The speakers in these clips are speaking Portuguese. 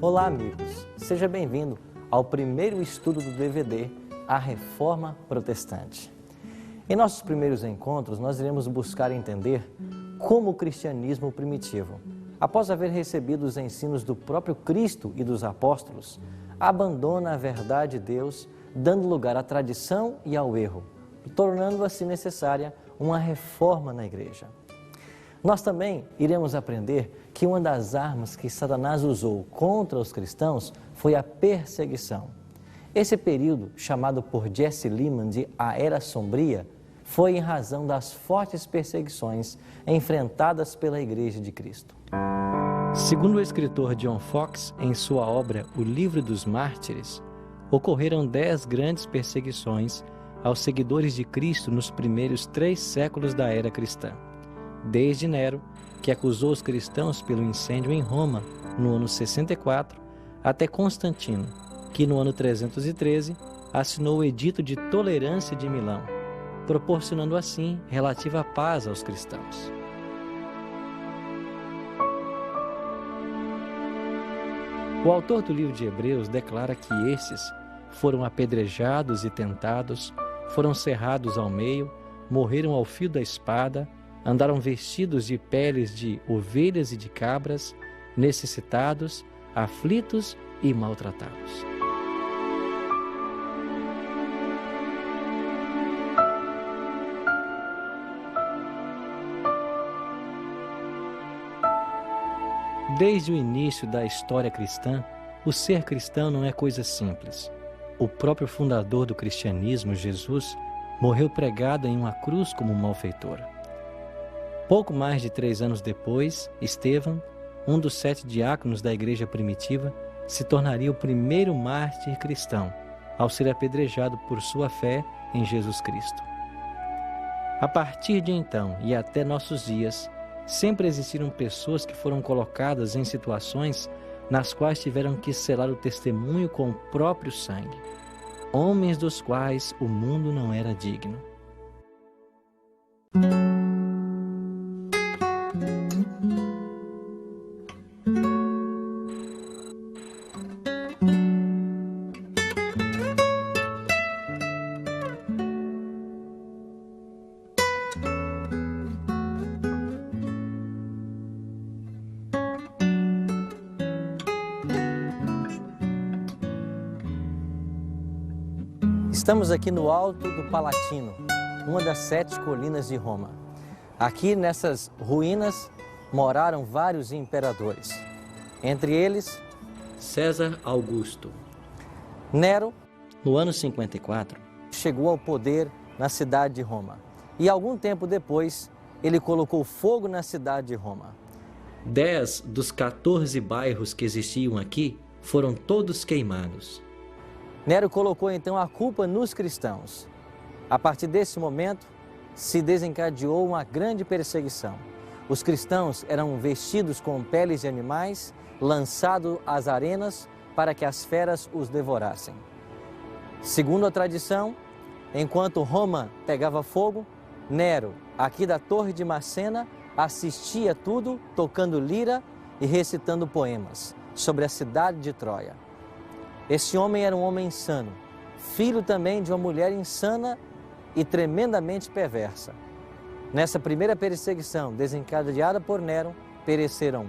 Olá, amigos. Seja bem-vindo ao primeiro estudo do DVD A Reforma Protestante. Em nossos primeiros encontros, nós iremos buscar entender como o cristianismo primitivo, após haver recebido os ensinos do próprio Cristo e dos apóstolos, abandona a verdade de Deus, dando lugar à tradição e ao erro, tornando assim necessária uma reforma na igreja. Nós também iremos aprender que uma das armas que Satanás usou contra os cristãos foi a perseguição. Esse período, chamado por Jesse Lehman de a Era Sombria, foi em razão das fortes perseguições enfrentadas pela Igreja de Cristo. Segundo o escritor John Foxe, em sua obra O Livro dos Mártires, ocorreram 10 grandes perseguições aos seguidores de Cristo nos primeiros 3 séculos da era cristã. Desde Nero, que acusou os cristãos pelo incêndio em Roma no ano 64, até Constantino, que no ano 313 assinou o Edito de Tolerância de Milão, proporcionando assim relativa paz aos cristãos. O autor do livro de Hebreus declara que estes foram apedrejados e tentados, foram cerrados ao meio, morreram ao fio da espada, andaram vestidos de peles de ovelhas e de cabras, necessitados, aflitos e maltratados. Desde o início da história cristã, o ser cristão não é coisa simples. O próprio fundador do cristianismo, Jesus, morreu pregado em uma cruz como malfeitor. Pouco mais de 3 anos depois, Estevão, um dos 7 diáconos da igreja primitiva, se tornaria o primeiro mártir cristão, ao ser apedrejado por sua fé em Jesus Cristo. A partir de então e até nossos dias, sempre existiram pessoas que foram colocadas em situações nas quais tiveram que selar o testemunho com o próprio sangue, homens dos quais o mundo não era digno. Estamos aqui no alto do Palatino, uma das 7 colinas de Roma. Aqui nessas ruínas moraram vários imperadores, entre eles César Augusto. Nero, no ano 54, chegou ao poder na cidade de Roma e algum tempo depois ele colocou fogo na cidade de Roma. 10 dos 14 bairros que existiam aqui foram todos queimados. Nero colocou então a culpa nos cristãos. A partir desse momento, se desencadeou uma grande perseguição. Os cristãos eram vestidos com peles de animais, lançados às arenas para que as feras os devorassem. Segundo a tradição, enquanto Roma pegava fogo, Nero, aqui da Torre de Macena, assistia tudo tocando lira e recitando poemas sobre a cidade de Troia. Este homem era um homem insano, filho também de uma mulher insana e tremendamente perversa. Nessa primeira perseguição desencadeada por Nero, pereceram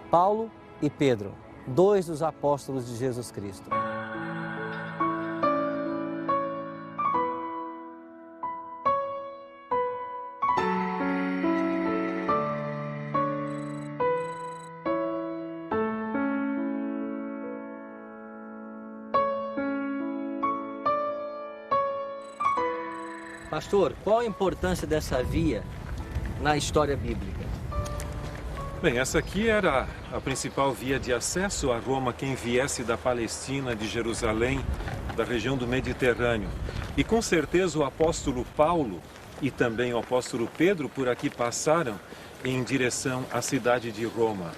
Paulo e Pedro, 2 dos apóstolos de Jesus Cristo. Pastor, qual a importância dessa via na história bíblica? Bem, essa aqui era a principal via de acesso a Roma, quem viesse da Palestina, de Jerusalém, da região do Mediterrâneo. E com certeza o apóstolo Paulo e também o apóstolo Pedro por aqui passaram em direção à cidade de Roma.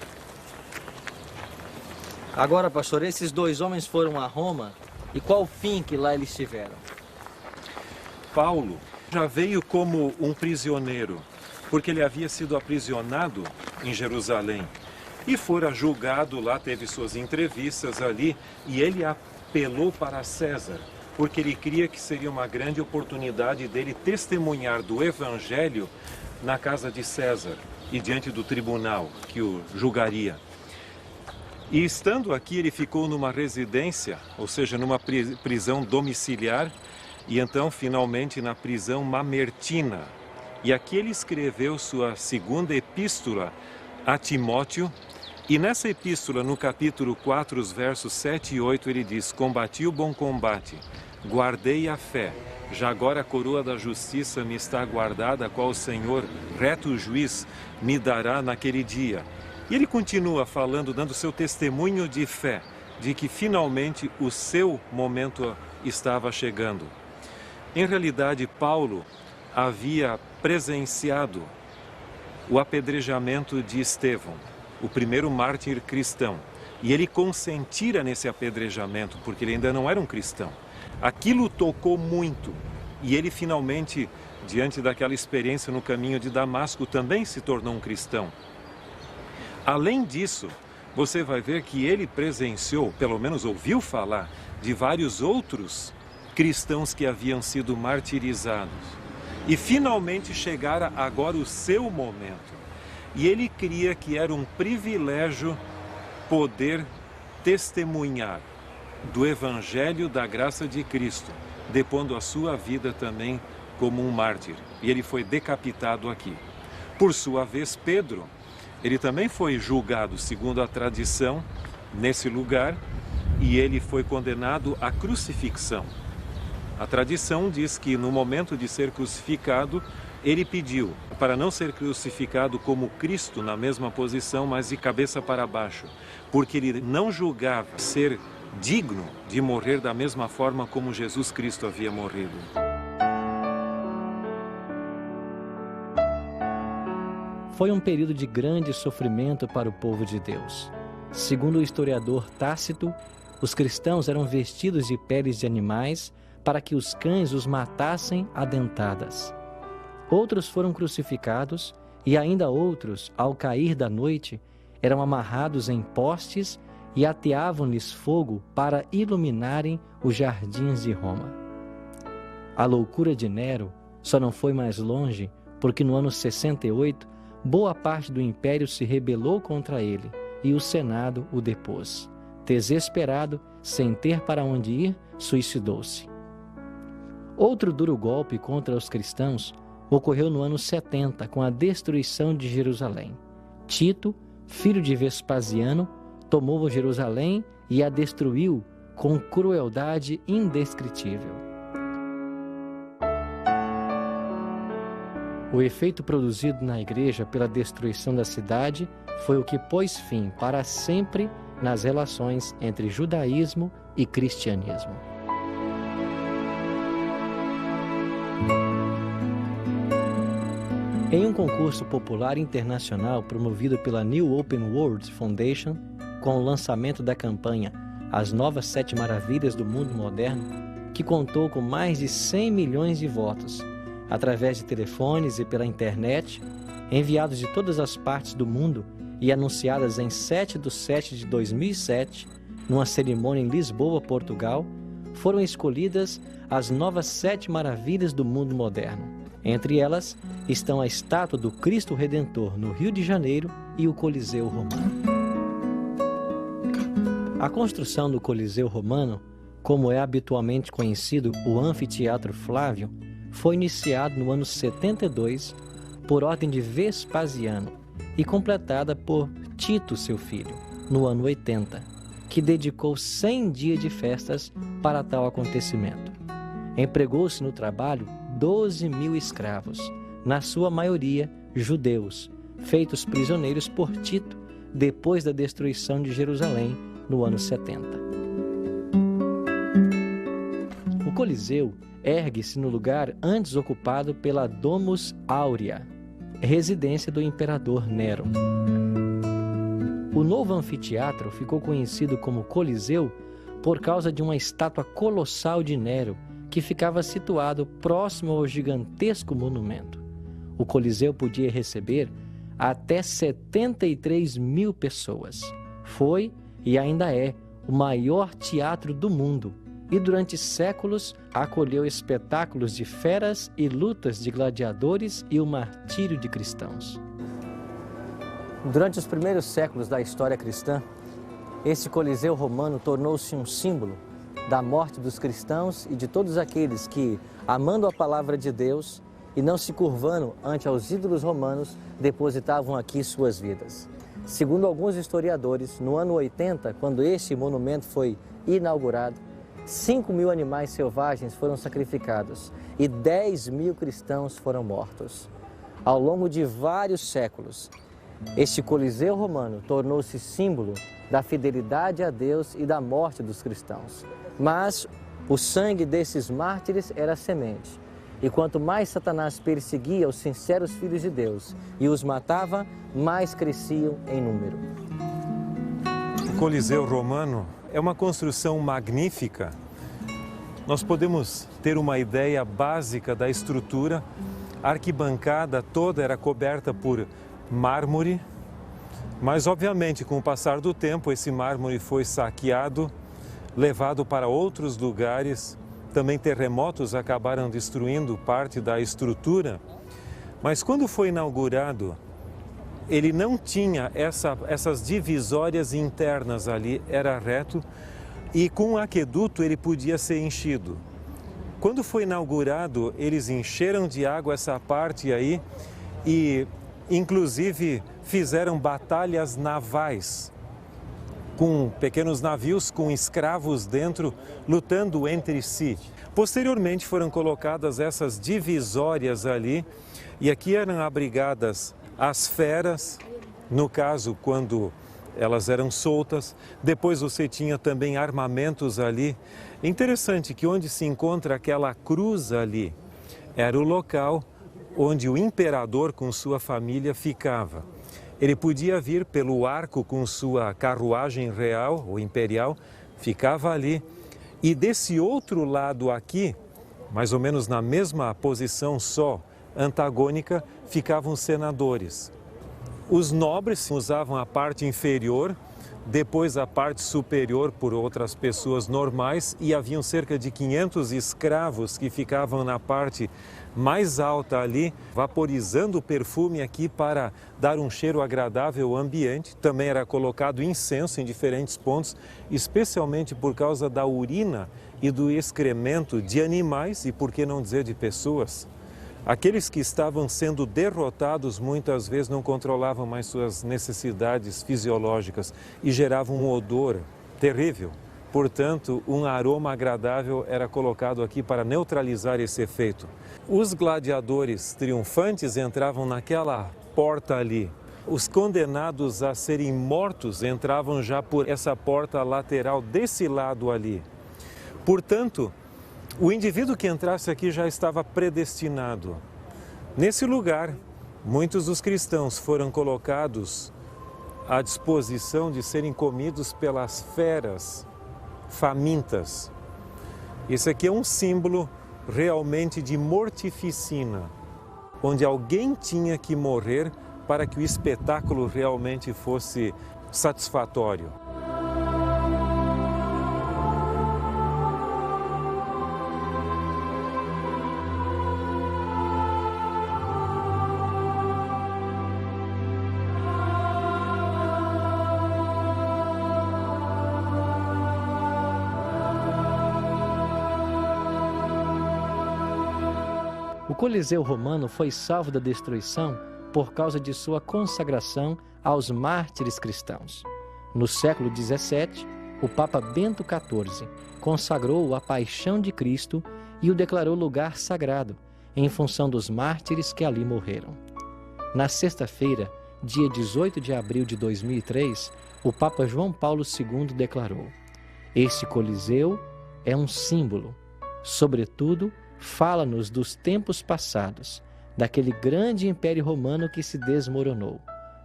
Agora, pastor, esses 2 homens foram a Roma e qual o fim que lá eles tiveram? Paulo já veio como um prisioneiro, porque ele havia sido aprisionado em Jerusalém. e fora julgado lá, teve suas entrevistas ali, e ele apelou para César, porque ele cria que seria uma grande oportunidade dele testemunhar do Evangelho na casa de César e diante do tribunal que o julgaria. E estando aqui, ele ficou numa residência, ou seja, numa prisão domiciliar, e então finalmente na prisão mamertina. E aqui ele escreveu sua segunda epístola a Timóteo, e nessa epístola, no capítulo 4, os versos 7 e 8, ele diz: combati o bom combate, guardei a fé, já agora a coroa da justiça me está guardada, a qual o Senhor, reto juiz, me dará naquele dia. E ele continua falando, dando seu testemunho de fé, de que finalmente o seu momento estava chegando. Em realidade, Paulo havia presenciado o apedrejamento de Estevão, o primeiro mártir cristão. E ele consentira nesse apedrejamento, porque ele ainda não era um cristão. Aquilo tocou muito. E ele finalmente, diante daquela experiência no caminho de Damasco, também se tornou um cristão. Além disso, você vai ver que ele presenciou, pelo menos ouviu falar, de vários outros cristãos que haviam sido martirizados. E finalmente chegara agora o seu momento. E ele cria que era um privilégio poder testemunhar do Evangelho da graça de Cristo, depondo a sua vida também como um mártir. E ele foi decapitado aqui. Por sua vez, Pedro, ele também foi julgado, segundo a tradição, nesse lugar, e ele foi condenado à crucifixão. A tradição diz que no momento de ser crucificado, ele pediu para não ser crucificado como Cristo na mesma posição, mas de cabeça para baixo, porque ele não julgava ser digno de morrer da mesma forma como Jesus Cristo havia morrido. Foi um período de grande sofrimento para o povo de Deus. Segundo o historiador Tácito, os cristãos eram vestidos de peles de animais para que os cães os matassem a dentadas. Outros foram crucificados e ainda outros, ao cair da noite, eram amarrados em postes e ateavam-lhes fogo para iluminarem os jardins de Roma. A loucura de Nero só não foi mais longe porque no ano 68, boa parte do império se rebelou contra ele e o Senado o depôs. Desesperado, sem ter para onde ir, suicidou-se. Outro duro golpe contra os cristãos ocorreu no ano 70, com a destruição de Jerusalém. Tito, filho de Vespasiano, tomou Jerusalém e a destruiu com crueldade indescritível. O efeito produzido na igreja pela destruição da cidade foi o que pôs fim para sempre nas relações entre judaísmo e cristianismo. Em um concurso popular internacional promovido pela New Open World Foundation, com o lançamento da campanha As Novas 7 Maravilhas do Mundo Moderno, que contou com mais de 100 milhões de votos, através de telefones e pela internet, enviados de todas as partes do mundo e anunciadas em 7/7/2007, numa cerimônia em Lisboa, Portugal, foram escolhidas as novas 7 maravilhas do mundo moderno. Entre elas estão a estátua do Cristo Redentor no Rio de Janeiro e o Coliseu Romano. A construção do Coliseu Romano, como é habitualmente conhecido o Anfiteatro Flávio, foi iniciado no ano 72 por ordem de Vespasiano e completada por Tito, seu filho, no ano 80, que dedicou 100 dias de festas para tal acontecimento. Empregou-se no trabalho 12.000 escravos, na sua maioria judeus, feitos prisioneiros por Tito depois da destruição de Jerusalém no ano 70. O Coliseu ergue-se no lugar antes ocupado pela Domus Aurea, residência do imperador Nero. O novo anfiteatro ficou conhecido como Coliseu por causa de uma estátua colossal de Nero que ficava situado próximo ao gigantesco monumento. O Coliseu podia receber até 73 mil pessoas. Foi e ainda é o maior teatro do mundo e durante séculos acolheu espetáculos de feras e lutas de gladiadores e o martírio de cristãos. Durante os primeiros séculos da história cristã, esse Coliseu romano tornou-se um símbolo da morte dos cristãos e de todos aqueles que, amando a palavra de Deus e não se curvando ante aos ídolos romanos, depositavam aqui suas vidas. Segundo alguns historiadores, no ano 80, quando este monumento foi inaugurado, 5 mil animais selvagens foram sacrificados e 10 mil cristãos foram mortos. Ao longo de vários séculos, este Coliseu romano tornou-se símbolo da fidelidade a Deus e da morte dos cristãos. Mas o sangue desses mártires era semente. E quanto mais Satanás perseguia os sinceros filhos de Deus e os matava, mais cresciam em número. O Coliseu romano é uma construção magnífica. Nós podemos ter uma ideia básica da estrutura. A arquibancada toda era coberta por mármore, mas obviamente com o passar do tempo esse mármore foi saqueado, levado para outros lugares. Também terremotos acabaram destruindo parte da estrutura, mas quando foi inaugurado, ele não tinha essas divisórias internas ali, era reto e com o aqueduto ele podia ser enchido. Quando foi inaugurado, eles encheram de água essa parte aí e inclusive fizeram batalhas navais com pequenos navios com escravos dentro, lutando entre si. Posteriormente foram colocadas essas divisórias ali e aqui eram abrigadas as feras, no caso quando elas eram soltas. Depois você tinha também armamentos ali. Interessante que onde se encontra aquela cruz ali, era o local onde o imperador com sua família ficava. Ele podia vir pelo arco com sua carruagem real ou imperial, ficava ali. E desse outro lado aqui, mais ou menos na mesma posição só, antagônica, ficavam os senadores. Os nobres usavam a parte inferior, depois a parte superior por outras pessoas normais e haviam cerca de 500 escravos que ficavam na parte mais alta ali, vaporizando o perfume aqui para dar um cheiro agradável ao ambiente. Também era colocado incenso em diferentes pontos, especialmente por causa da urina e do excremento de animais e, por que não dizer, de pessoas. Aqueles que estavam sendo derrotados muitas vezes não controlavam mais suas necessidades fisiológicas e geravam um odor terrível. Portanto, um aroma agradável era colocado aqui para neutralizar esse efeito. Os gladiadores triunfantes entravam naquela porta ali. Os condenados a serem mortos entravam já por essa porta lateral desse lado ali. Portanto, o indivíduo que entrasse aqui já estava predestinado. Nesse lugar, muitos dos cristãos foram colocados à disposição de serem comidos pelas feras famintas. Esse aqui é um símbolo realmente de mortificina, onde alguém tinha que morrer para que o espetáculo realmente fosse satisfatório. O Coliseu romano foi salvo da destruição por causa de sua consagração aos mártires cristãos. No século XVII, o Papa Bento XIV consagrou a Paixão de Cristo e o declarou lugar sagrado, em função dos mártires que ali morreram. Na sexta-feira, dia 18 de abril de 2003, o Papa João Paulo II declarou: "Este Coliseu é um símbolo, sobretudo, fala-nos dos tempos passados, daquele grande império romano que se desmoronou.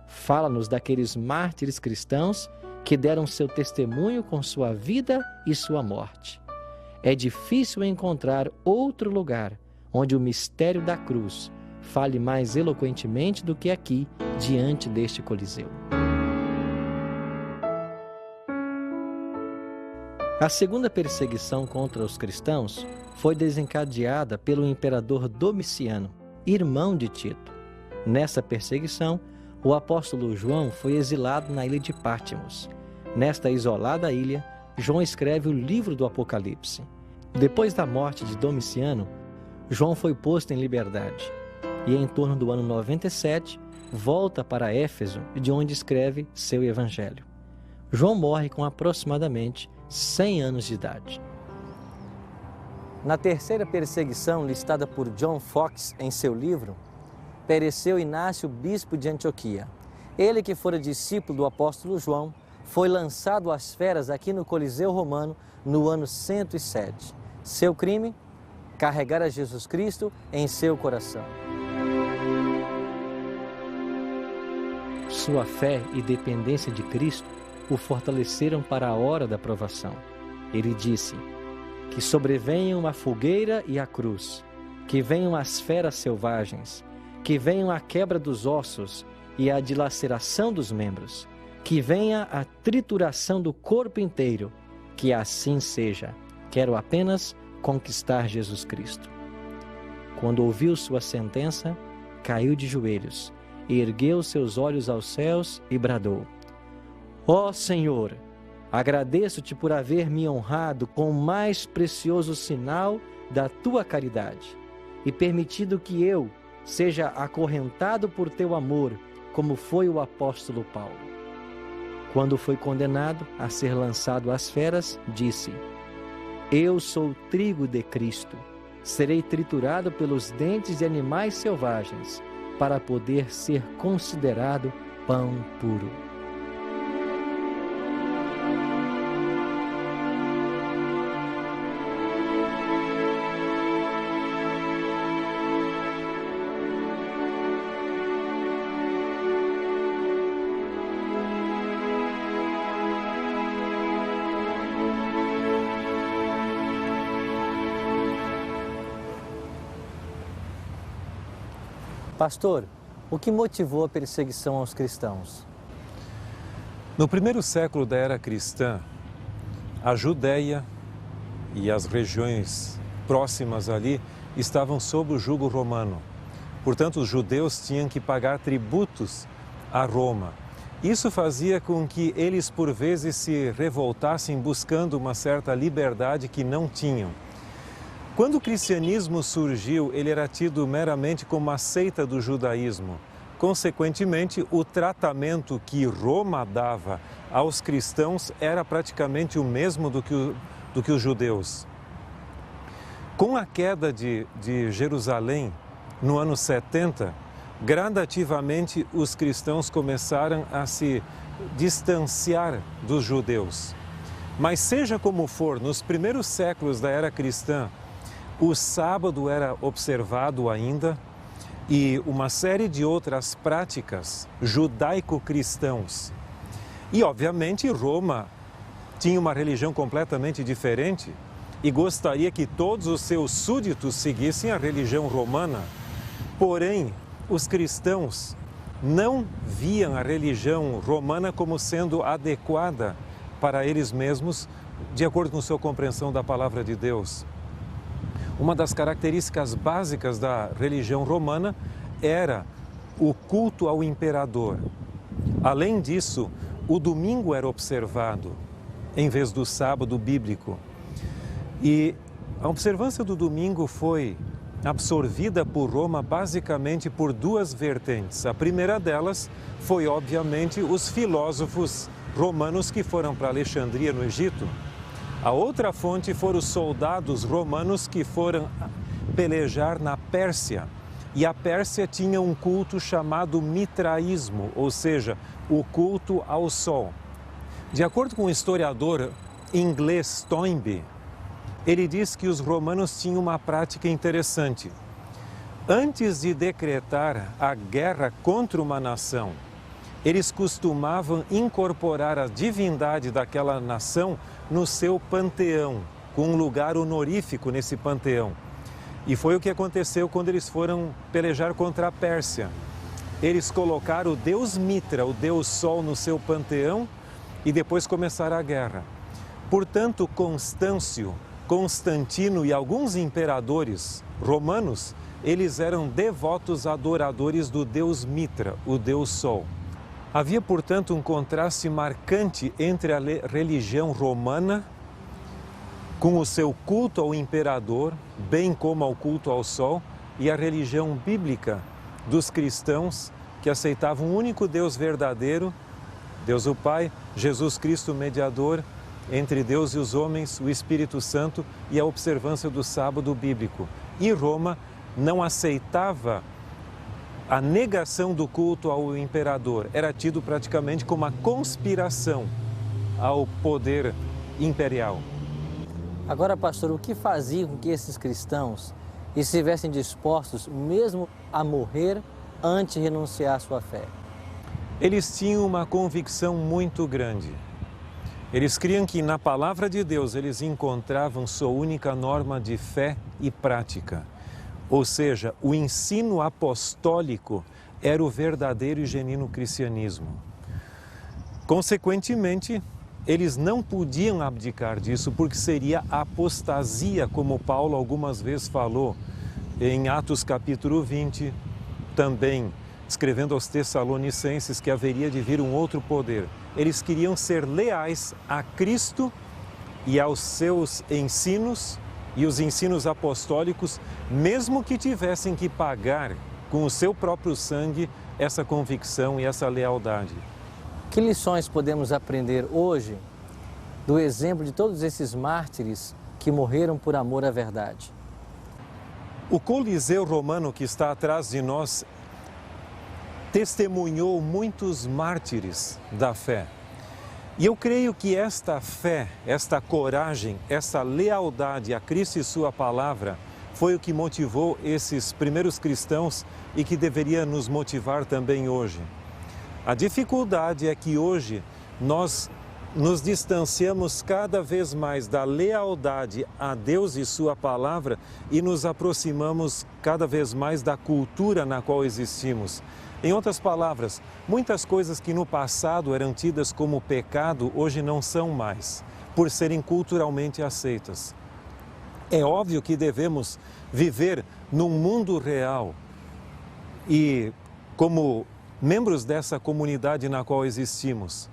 Fala-nos daqueles mártires cristãos que deram seu testemunho com sua vida e sua morte. É difícil encontrar outro lugar onde o mistério da cruz fale mais eloquentemente do que aqui, diante deste Coliseu. A segunda perseguição contra os cristãos foi desencadeada pelo imperador Domiciano, irmão de Tito. Nessa perseguição, o apóstolo João foi exilado na ilha de Patmos. Nesta isolada ilha, João escreve o livro do Apocalipse. Depois da morte de Domiciano, João foi posto em liberdade e, em torno do ano 97, volta para Éfeso, de onde escreve seu evangelho. João morre com aproximadamente 100 anos de idade. Na terceira perseguição listada por John Foxe em seu livro, pereceu Inácio, bispo de Antioquia. Ele, que fora discípulo do apóstolo João, foi lançado às feras aqui no Coliseu Romano no ano 107. Seu crime? Carregar a Jesus Cristo em seu coração. Sua fé e dependência de Cristo o fortaleceram para a hora da provação. Ele disse: que sobrevenham a fogueira e a cruz, que venham as feras selvagens, que venham a quebra dos ossos e a dilaceração dos membros, que venha a trituração do corpo inteiro, que assim seja. Quero apenas conquistar Jesus Cristo. Quando ouviu sua sentença, caiu de joelhos, ergueu seus olhos aos céus e bradou: ó Senhor, agradeço-te por haver me honrado com o mais precioso sinal da tua caridade e permitido que eu seja acorrentado por teu amor, como foi o apóstolo Paulo. Quando foi condenado a ser lançado às feras, disse: eu sou trigo de Cristo, serei triturado pelos dentes de animais selvagens, para poder ser considerado pão puro. Pastor, o que motivou a perseguição aos cristãos? No primeiro século da era cristã, a Judéia e as regiões próximas ali estavam sob o jugo romano. Portanto, os judeus tinham que pagar tributos a Roma. Isso fazia com que eles, por vezes, se revoltassem buscando uma certa liberdade que não tinham. Quando o cristianismo surgiu, ele era tido meramente como uma seita do judaísmo. Consequentemente, o tratamento que Roma dava aos cristãos era praticamente o mesmo do que os judeus. Com a queda de Jerusalém, no ano 70, gradativamente os cristãos começaram a se distanciar dos judeus. Mas seja como for, nos primeiros séculos da era cristã, o sábado era observado ainda e uma série de outras práticas judaico-cristãos. E, obviamente, Roma tinha uma religião completamente diferente e gostaria que todos os seus súditos seguissem a religião romana. Porém, os cristãos não viam a religião romana como sendo adequada para eles mesmos, de acordo com sua compreensão da palavra de Deus. Uma das características básicas da religião romana era o culto ao imperador. Além disso, o domingo era observado em vez do sábado bíblico. E a observância do domingo foi absorvida por Roma basicamente por duas vertentes. A primeira delas foi, obviamente, os filósofos romanos que foram para Alexandria, no Egito. A outra fonte foram os soldados romanos que foram pelejar na Pérsia. E a Pérsia tinha um culto chamado mitraísmo, ou seja, o culto ao sol. De acordo com o historiador inglês Toynbee, ele diz que os romanos tinham uma prática interessante. Antes de decretar a guerra contra uma nação, eles costumavam incorporar a divindade daquela nação no seu panteão, com um lugar honorífico nesse panteão. E foi o que aconteceu quando eles foram pelejar contra a Pérsia. Eles colocaram o deus Mitra, o deus Sol, no seu panteão e depois começaram a guerra. Portanto, Constantino e alguns imperadores romanos, eles eram devotos adoradores do deus Mitra, o deus Sol. Havia, portanto, um contraste marcante entre a religião romana, com o seu culto ao imperador, bem como ao culto ao Sol, e a religião bíblica dos cristãos, que aceitavam um único Deus verdadeiro, Deus o Pai, Jesus Cristo, mediador entre Deus e os homens, o Espírito Santo e a observância do sábado bíblico. E Roma não aceitava a negação do culto ao imperador. Era tido praticamente como uma conspiração ao poder imperial. Agora, pastor, o que fazia com que esses cristãos estivessem dispostos mesmo a morrer antes de renunciar à sua fé? Eles tinham uma convicção muito grande. Eles criam que na palavra de Deus eles encontravam sua única norma de fé e prática. Ou seja, o ensino apostólico era o verdadeiro e genuíno cristianismo. Consequentemente, eles não podiam abdicar disso porque seria apostasia, como Paulo algumas vezes falou em Atos capítulo 20, também escrevendo aos Tessalonicenses que haveria de vir um outro poder. Eles queriam ser leais a Cristo e aos seus ensinos e os ensinos apostólicos, mesmo que tivessem que pagar com o seu próprio sangue essa convicção e essa lealdade. Que lições podemos aprender hoje do exemplo de todos esses mártires que morreram por amor à verdade? O Coliseu Romano que está atrás de nós testemunhou muitos mártires da fé. E eu creio que esta fé, esta coragem, essa lealdade a Cristo e sua palavra foi o que motivou esses primeiros cristãos e que deveria nos motivar também hoje. A dificuldade é que hoje nós nos distanciamos cada vez mais da lealdade a Deus e sua palavra e nos aproximamos cada vez mais da cultura na qual existimos. Em outras palavras, muitas coisas que no passado eram tidas como pecado, hoje não são mais, por serem culturalmente aceitas. É óbvio que devemos viver num mundo real e como membros dessa comunidade na qual existimos.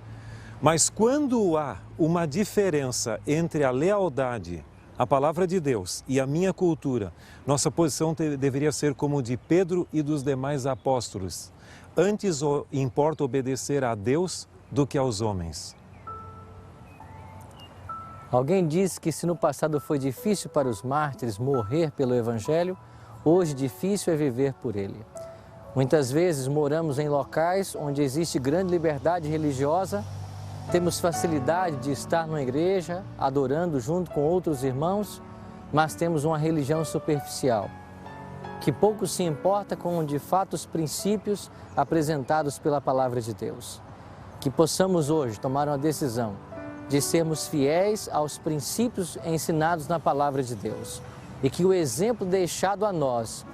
Mas quando há uma diferença entre a lealdade à palavra de Deus e a minha cultura, nossa posição deveria ser como de Pedro e dos demais apóstolos. Antes importa obedecer a Deus do que aos homens. Alguém disse que se no passado foi difícil para os mártires morrer pelo Evangelho, hoje difícil é viver por ele. Muitas vezes moramos em locais onde existe grande liberdade religiosa, temos facilidade de estar numa igreja, adorando junto com outros irmãos, mas temos uma religião superficial, que pouco se importa com, de fato, os princípios apresentados pela Palavra de Deus. Que possamos hoje tomar uma decisão de sermos fiéis aos princípios ensinados na Palavra de Deus e que o exemplo deixado a nós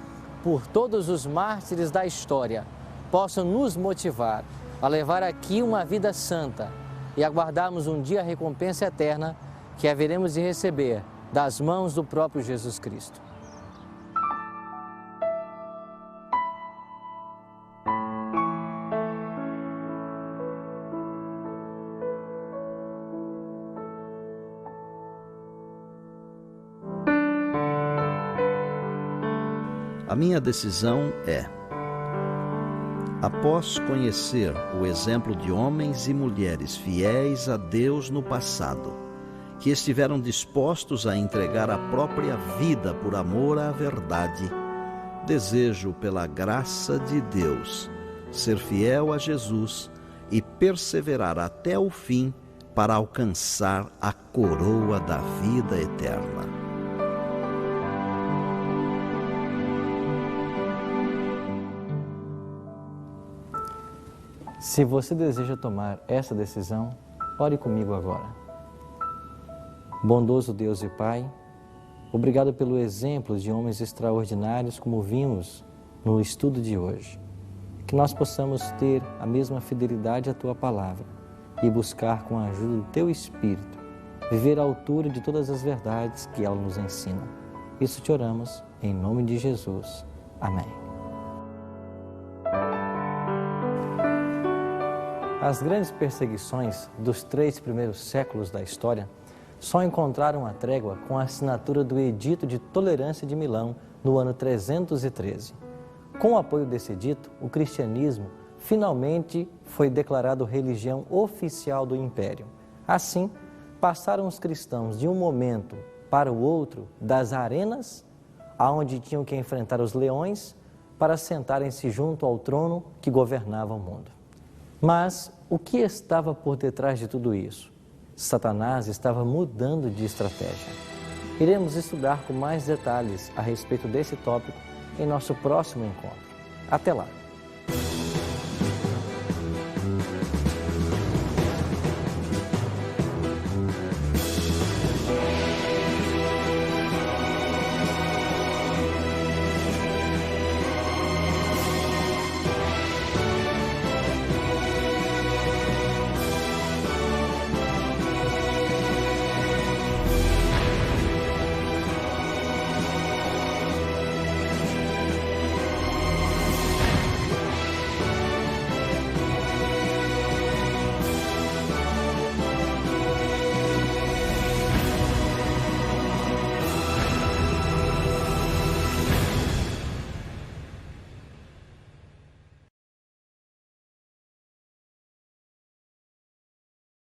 por todos os mártires da história possa nos motivar a levar aqui uma vida santa e aguardarmos um dia a recompensa eterna que haveremos de receber das mãos do próprio Jesus Cristo. A minha decisão é: após conhecer o exemplo de homens e mulheres fiéis a Deus no passado, que estiveram dispostos a entregar a própria vida por amor à verdade, desejo, pela graça de Deus, ser fiel a Jesus e perseverar até o fim para alcançar a coroa da vida eterna. Se você deseja tomar essa decisão, ore comigo agora. Bondoso Deus e Pai, Obrigado pelo exemplo de homens extraordinários como vimos no estudo de hoje. Que nós possamos ter a mesma fidelidade à Tua palavra e buscar com a ajuda do Teu Espírito viver à altura de todas as verdades que ela nos ensina. Isso te oramos em nome de Jesus. Amém. As grandes perseguições dos 3 primeiros séculos da história só encontraram a trégua com a assinatura do Edito de Tolerância de Milão no ano 313. Com o apoio desse edito, o cristianismo finalmente foi declarado religião oficial do Império. Assim, passaram os cristãos de um momento para o outro das arenas, aonde tinham que enfrentar os leões, para sentarem-se junto ao trono que governava o mundo. Mas o que estava por detrás de tudo isso? Satanás estava mudando de estratégia. Iremos estudar com mais detalhes a respeito desse tópico em nosso próximo encontro. Até lá!